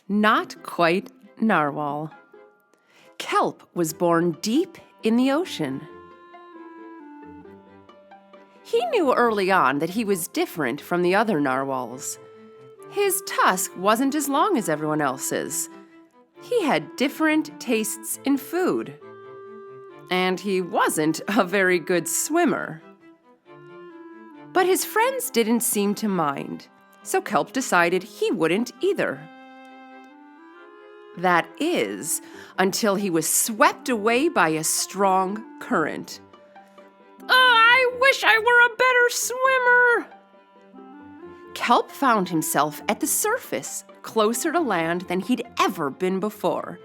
Not quite narwhal. Kelp was born deep in the ocean. He knew early on that he was different from the other narwhals. His tusk wasn't as long as everyone else's. He had different tastes in food. And he wasn't a very good swimmer. But his friends didn't seem to mind, so Kelp decided he wouldn't either. That is, until he was swept away by a strong current. I wish I were a better swimmer! Kelp found himself at the surface, closer to land than he'd ever been before.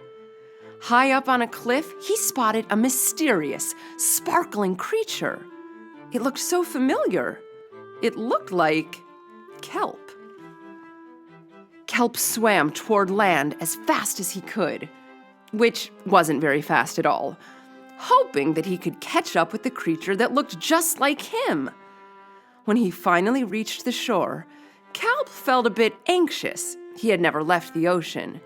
High up on a cliff, he spotted a mysterious, sparkling creature. It looked so familiar. It looked like kelp. Kelp swam toward land as fast as he could, which wasn't very fast at all, hoping that he could catch up with the creature that looked just like him. When he finally reached the shore, Kelp felt a bit anxious. He had never left the ocean.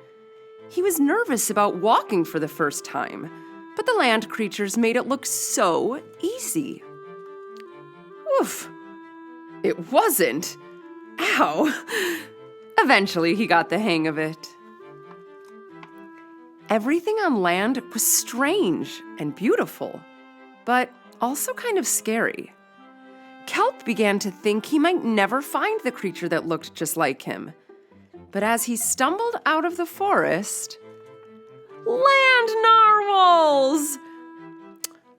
He was nervous about walking for the first time, but the land creatures made it look so easy. Oof. It wasn't. Ow. Eventually, he got the hang of it. Everything on land was strange and beautiful, but also kind of scary. Kelp began to think he might never find the creature that looked just like him. But as he stumbled out of the forest, land narwhals!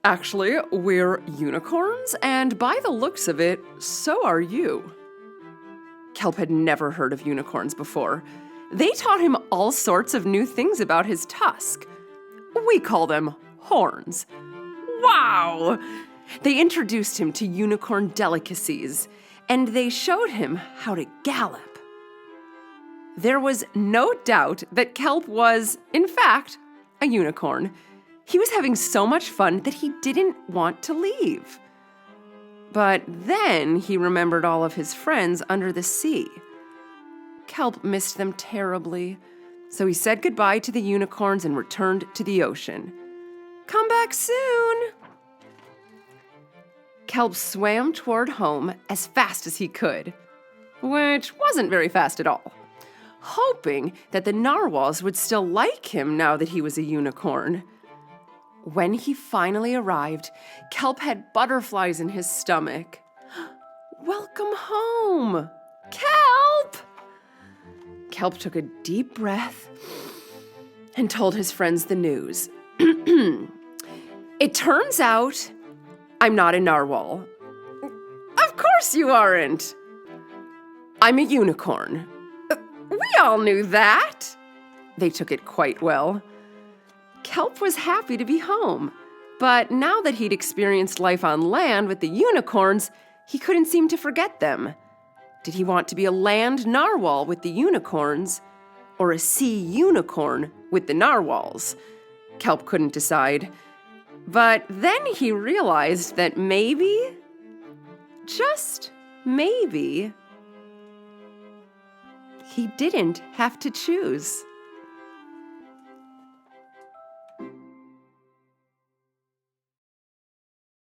Actually, we're unicorns, and by the looks of it, so are you. Kelp had never heard of unicorns before. They taught him all sorts of new things about his tusk. We call them horns. Wow! They introduced him to unicorn delicacies, and they showed him how to gallop. There was no doubt that Kelp was, in fact, a unicorn. He was having so much fun that he didn't want to leave. But then he remembered all of his friends under the sea. Kelp missed them terribly, so he said goodbye to the unicorns and returned to the ocean. Come back soon! Kelp swam toward home as fast as he could, which wasn't very fast at all, hoping that the narwhals would still like him now that he was a unicorn. When he finally arrived, Kelp had butterflies in his stomach. Welcome home, Kelp! Kelp took a deep breath and told his friends the news. It turns out I'm not a narwhal. Of course you aren't. I'm a unicorn. We all knew that. They took it quite well. Kelp was happy to be home, but now that he'd experienced life on land with the unicorns, he couldn't seem to forget them. Did he want to be a land narwhal with the unicorns, or a sea unicorn with the narwhals? Kelp couldn't decide. But then he realized that maybe, just maybe, he didn't have to choose.